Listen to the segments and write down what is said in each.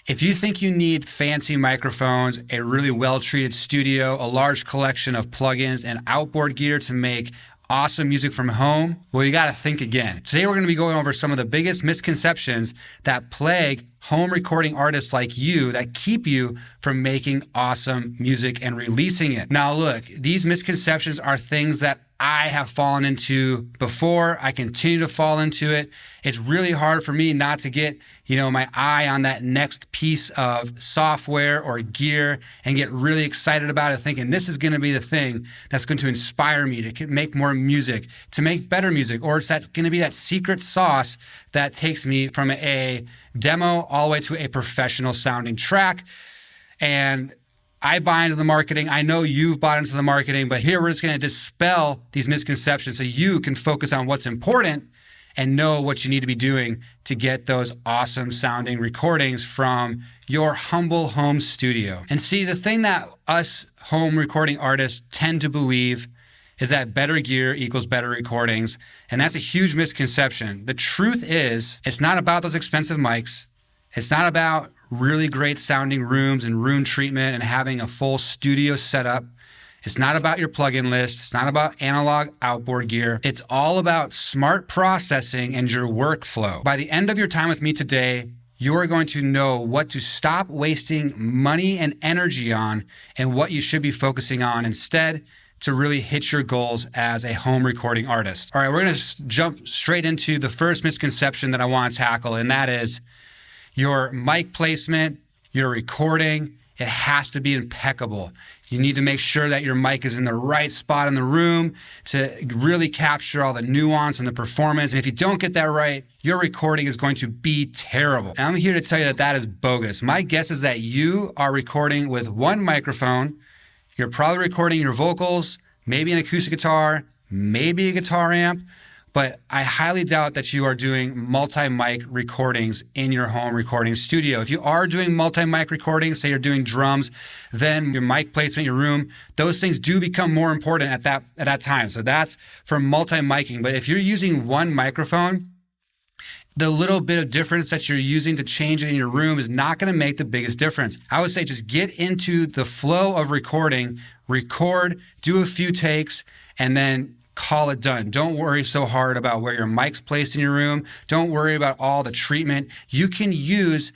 If you think you need fancy microphones, a really well-treated studio, a large collection of plugins, and outboard gear to make awesome music from home, well, you got to think again. Today, we're going to be going over some of the biggest misconceptions that plague home recording artists like you that keep you from making awesome music and releasing it. Now, look, these misconceptions are things that I have fallen into before. I continue to fall into it. It's really hard for me not to get, my eye on that next piece of software or gear and get really excited about it, thinking this is going to be the thing that's going to inspire me to make more music, to make better music, or it's going to be that secret sauce that takes me from a demo all the way to a professional sounding track. And I buy into the marketing. I know you've bought into the marketing, but here we're just going to dispel these misconceptions so you can focus on what's important and know what you need to be doing to get those awesome sounding recordings from your humble home studio. And see, the thing that us home recording artists tend to believe is that better gear equals better recordings. And that's a huge misconception. The truth is, it's not about those expensive mics. It's not about really great sounding rooms and room treatment and having a full studio setup. It's not about your plugin list. It's not about analog outboard gear. It's all about smart processing and your workflow. By the end of your time with me today, you are going to know what to stop wasting money and energy on and what you should be focusing on instead to really hit your goals as a home recording artist. All right, we're going to jump straight into the first misconception that I want to tackle, and that is your mic placement, your recording, it has to be impeccable. You need to make sure that your mic is in the right spot in the room to really capture all the nuance and the performance. And if you don't get that right, your recording is going to be terrible. And I'm here to tell you that that is bogus. My guess is that you are recording with one microphone. You're probably recording your vocals, maybe an acoustic guitar, maybe a guitar amp, but I highly doubt that you are doing multi-mic recordings in your home recording studio. If you are doing multi-mic recordings, say you're doing drums, then your mic placement, your room, those things do become more important at that time. So that's for multi-micing. But if you're using one microphone, the little bit of difference that you're using to change it in your room is not going to make the biggest difference. I would say just get into the flow of recording, record, do a few takes, and then call it done. Don't worry so hard about where your mic's placed in your room. Don't worry about all the treatment. You can use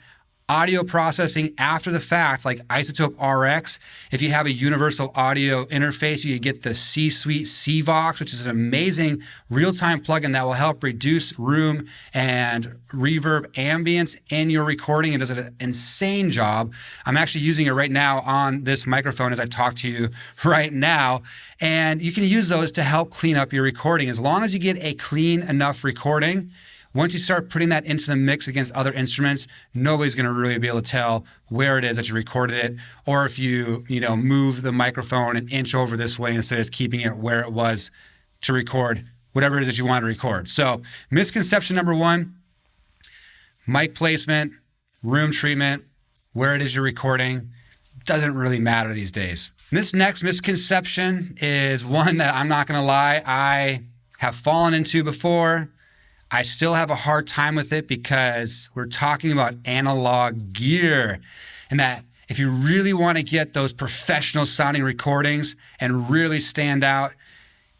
audio processing after the fact, like Isotope RX. If you have a universal audio interface, you get the C-Suite CVOX, which is an amazing real-time plugin that will help reduce room and reverb ambience in your recording. It does an insane job. I'm actually using it right now on this microphone as I talk to you right now. And you can use those to help clean up your recording. As long as you get a clean enough recording, once you start putting that into the mix against other instruments, nobody's going to really be able to tell where it is that you recorded it, or if you move the microphone an inch over this way instead of just keeping it where it was to record whatever it is that you want to record. So misconception number one, mic placement, room treatment, where it is you're recording, doesn't really matter these days. This next misconception is one that I'm not going to lie, I have fallen into before. I still have a hard time with it because we're talking about analog gear, and that if you really want to get those professional sounding recordings and really stand out,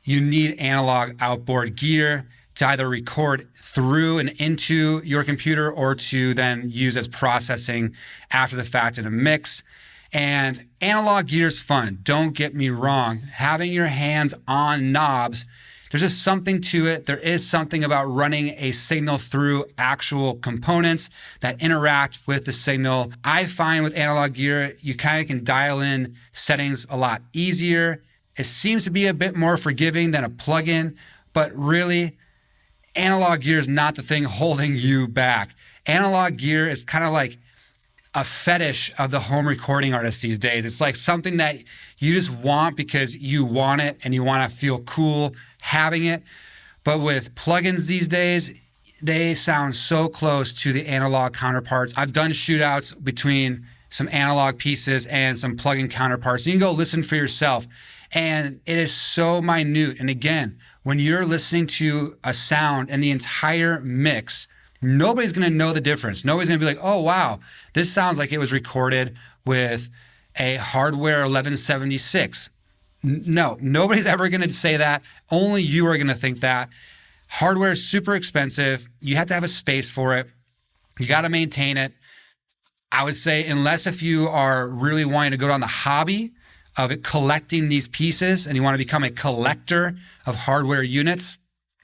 you need analog outboard gear to either record through and into your computer or to then use as processing after the fact in a mix. And analog gear is fun. Don't get me wrong. Having your hands on knobs, there's just something to it. There is something about running a signal through actual components that interact with the signal. I find with analog gear, you kind of can dial in settings a lot easier. It seems to be a bit more forgiving than a plugin, but really, analog gear is not the thing holding you back. Analog gear is kind of like a fetish of the home recording artist these days. It's like something that you just want because you want it and you want to feel cool having it. But with plugins these days, they sound so close to the analog counterparts. I've done shootouts between some analog pieces and some plugin counterparts. You can go listen for yourself. And it is so minute. And again, when you're listening to a sound and the entire mix nobody's going to know the difference. Nobody's going to be like, oh, wow, this sounds like it was recorded with a hardware 1176. No, nobody's ever going to say that. Only you are going to think that. Hardware is super expensive. You have to have a space for it. You got to maintain it. I would say, unless if you are really wanting to go down the hobby of it, collecting these pieces, and you want to become a collector of hardware units,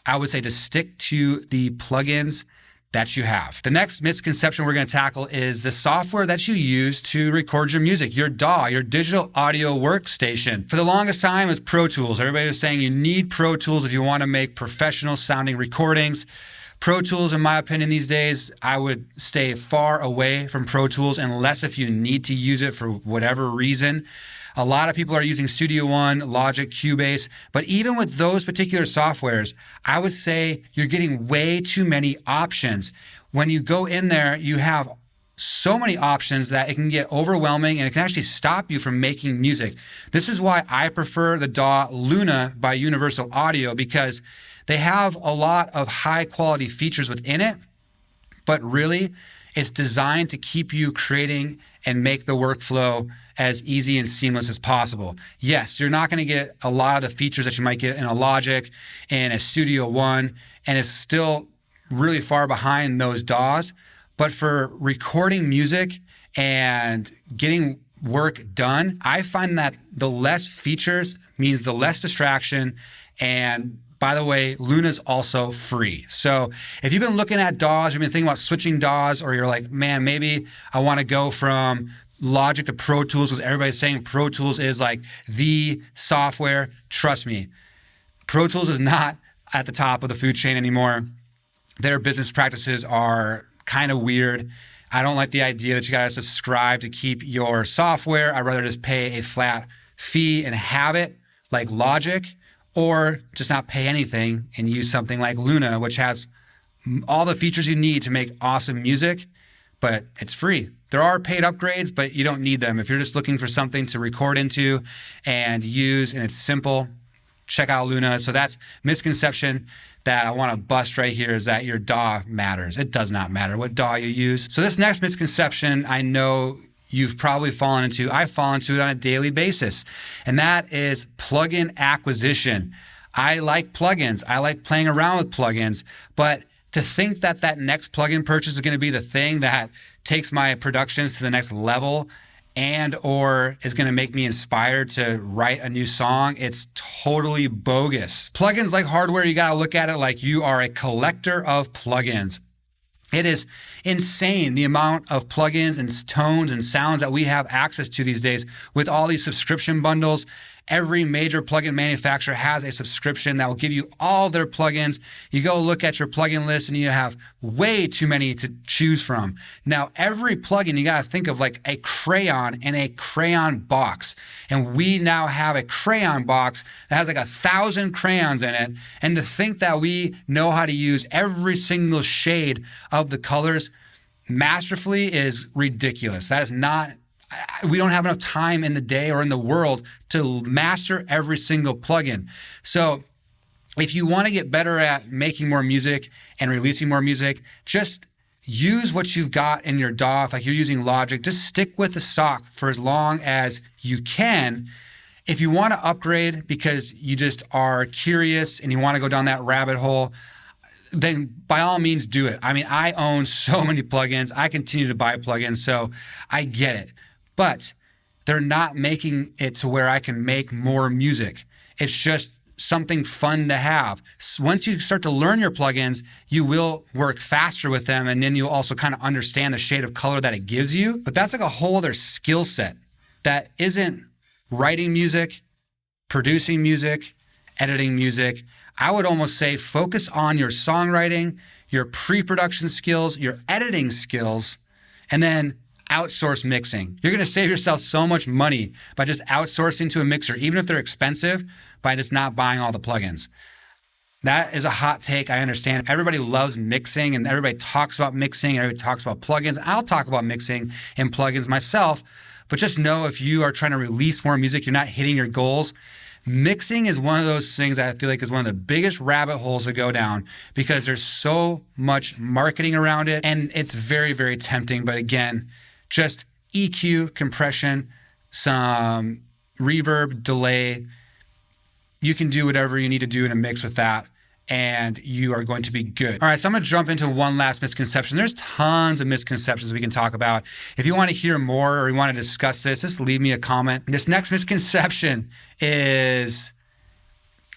I would say to stick to the plugins that you have. The next misconception we're going to tackle is the software that you use to record your music, your DAW, your digital audio workstation. For the longest time, it was Pro Tools. Everybody was saying you need Pro Tools if you want to make professional sounding recordings. Pro Tools, in my opinion, these days, I would stay far away from Pro Tools unless if you need to use it for whatever reason. A lot of people are using Studio One, Logic, Cubase, but even with those particular softwares, I would say you're getting way too many options. When you go in there, you have so many options that it can get overwhelming and it can actually stop you from making music. This is why I prefer the DAW Luna by Universal Audio, because they have a lot of high quality features within it, but really it's designed to keep you creating and make the workflow as easy and seamless as possible. Yes, you're not going to get a lot of the features that you might get in a Logic and a Studio One, and it's still really far behind those DAWs. But for recording music and getting work done, I find that the less features means the less distraction. And by the way, Luna's also free. So if you've been looking at DAWs, you've been thinking about switching DAWs, or you're like, man, maybe I want to go from Logic to Pro Tools because everybody's saying Pro Tools is like the software. Trust me, Pro Tools is not at the top of the food chain anymore. Their business practices are kind of weird. I don't like the idea that you got to subscribe to keep your software. I'd rather just pay a flat fee and have it like Logic, or just not pay anything and use something like Luna, which has all the features you need to make awesome music, but it's free. There are paid upgrades, but you don't need them. If you're just looking for something to record into and use, and it's simple, check out Luna. So that's misconception that I want to bust right here, is that your DAW matters. It does not matter what DAW you use. So this next misconception, I know you've probably fallen into. I fall into it on a daily basis, and that is plugin acquisition. I like plugins. I like playing around with plugins, but to think that that next plugin purchase is going to be the thing that takes my productions to the next level and or is going to make me inspired to write a new song, it's totally bogus. Plugins like hardware, you got to look at it like you are a collector of plugins. It is insane the amount of plugins and tones and sounds that we have access to these days with all these subscription bundles. Every major plugin manufacturer has a subscription that will give you all their plugins. You go look at your plugin list and you have way too many to choose from. Now, every plugin you got to think of like a crayon in a crayon box. And we now have a crayon box that has like 1,000 crayons in it. And to think that we know how to use every single shade of the colors masterfully is ridiculous. That is not. We don't have enough time in the day or in the world to master every single plugin. So if you want to get better at making more music and releasing more music, just use what you've got in your DAW. If like you're using Logic, just stick with the stock for as long as you can. If you want to upgrade because you just are curious and you want to go down that rabbit hole, then by all means do it. I mean, I own so many plugins. I continue to buy plugins, so I get it. But they're not making it to where I can make more music. It's just something fun to have. Once you start to learn your plugins, you will work faster with them, and then you'll also kind of understand the shade of color that it gives you. But that's like a whole other skill set that isn't writing music, producing music, editing music. I would almost say focus on your songwriting, your pre-production skills, your editing skills, and then outsource mixing. You're going to save yourself so much money by just outsourcing to a mixer, even if they're expensive, by just not buying all the plugins. That is a hot take. I understand. Everybody loves mixing and everybody talks about mixing and everybody talks about plugins. I'll talk about mixing and plugins myself, but just know if you are trying to release more music, you're not hitting your goals, Mixing is one of those things that I feel like is one of the biggest rabbit holes to go down because there's so much marketing around it and it's very, very tempting. But again, just EQ, compression, some reverb, delay. You can do whatever you need to do in a mix with that, and you are going to be good. All right, so I'm gonna jump into one last misconception. There's tons of misconceptions we can talk about. If you want to hear more or you want to discuss this, just leave me a comment. This next misconception is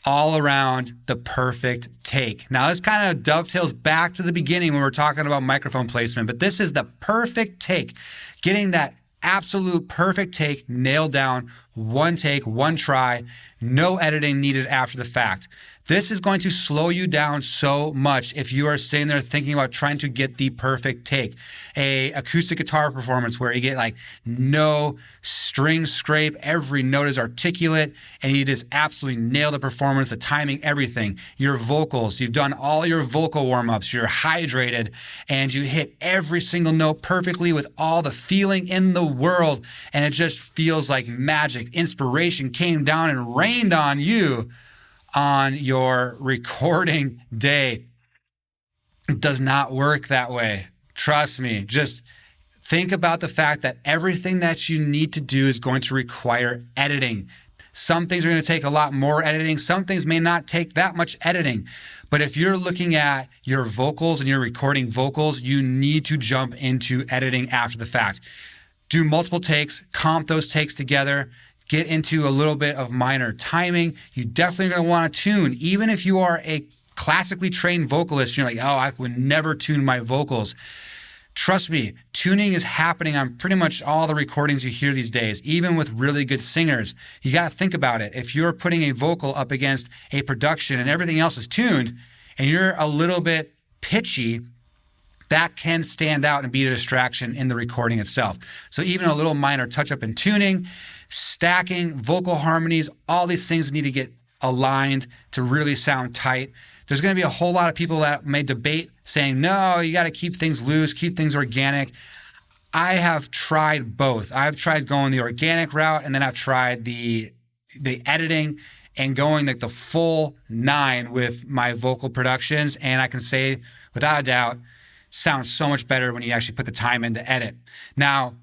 all around the perfect take. Now, this kind of dovetails back to the beginning when we're talking about microphone placement, but this is the perfect take. Getting that absolute perfect take nailed down, one take, one try, no editing needed after the fact. This is going to slow you down so much if you are sitting there thinking about trying to get the perfect take. A acoustic guitar performance where you get like no string scrape, every note is articulate, and you just absolutely nail the performance, the timing, everything. Your vocals, you've done all your vocal warm-ups, you're hydrated, and you hit every single note perfectly with all the feeling in the world, and it just feels like magic. Inspiration came down and rained on you on your recording day. It does not work that way. Trust me. Just think about the fact that everything that you need to do is going to require editing. Some things are going to take a lot more editing. Some things may not take that much editing. But if you're looking at your vocals and you're recording vocals, you need to jump into editing after the fact. Do multiple takes, comp those takes together, get into a little bit of minor timing. You definitely going to want to tune. Even if you are a classically trained vocalist, you're like, oh, I would never tune my vocals. Trust me, tuning is happening on pretty much all the recordings you hear these days, even with really good singers. You got to think about it. If you're putting a vocal up against a production and everything else is tuned, and you're a little bit pitchy, that can stand out and be a distraction in the recording itself. So even a little minor touch-up in tuning, stacking, vocal harmonies, all these things need to get aligned to really sound tight. There's going to be a whole lot of people that may debate saying, no, you got to keep things loose, keep things organic. I have tried both. I've tried going the organic route, and then I've tried the editing and going like the full 9 with my vocal productions. And I can say without a doubt, sounds so much better when you actually put the time in to edit. Now,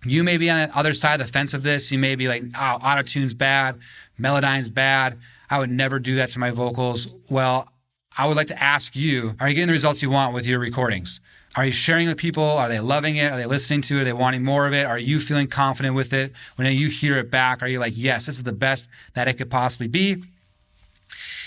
you may be on the other side of the fence of this. You may be like, oh, auto-tune's bad, Melodyne's bad. I would never do that to my vocals. Well, I would like to ask you, are you getting the results you want with your recordings? Are you sharing with people? Are they loving it? Are they listening to it? Are they wanting more of it? Are you feeling confident with it? When you hear it back, are you like, yes, this is the best that it could possibly be?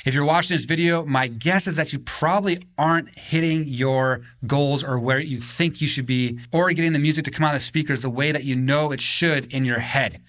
If you're watching this video, my guess is that you probably aren't hitting your goals or where you think you should be, or getting the music to come out of the speakers the way that you know it should in your head.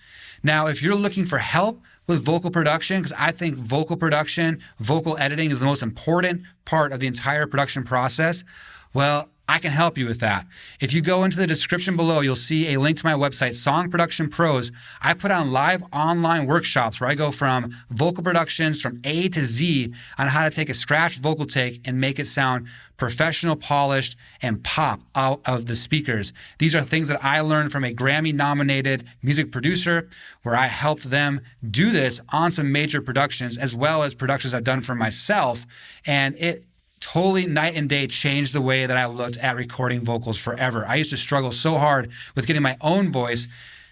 Now, if you're looking for help with vocal production, because I think vocal production, vocal editing is the most important part of the entire production process, well, I can help you with that. If you go into the description below, you'll see a link to my website, Song Production Pros. I put on live online workshops where I go from vocal productions from A to Z on how to take a scratched vocal take and make it sound professional, polished, and pop out of the speakers. These are things that I learned from a Grammy-nominated music producer where I helped them do this on some major productions as well as productions I've done for myself, and it totally night and day changed the way that I looked at recording vocals forever. I used to struggle so hard with getting my own voice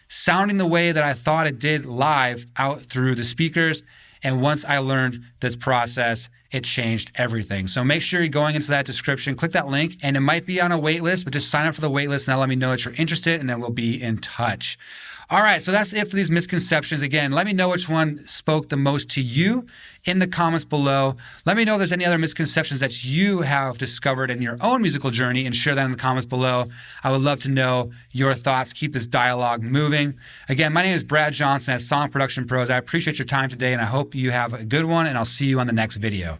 sounding the way that I thought it did live out through the speakers. And once I learned this process, it changed everything. So make sure you're going into that description, click that link, and it might be on a wait list, but just sign up for the wait list and let me know that you're interested, and then we'll be in touch. All right, so that's it for these misconceptions. Again, let me know which one spoke the most to you in the comments below. Let me know if there's any other misconceptions that you have discovered in your own musical journey, and share that in the comments below. I would love to know your thoughts. Keep this dialogue moving. Again, my name is Brad Johnson at Song Production Pros. I appreciate your time today, and I hope you have a good one, and I'll see you on the next video.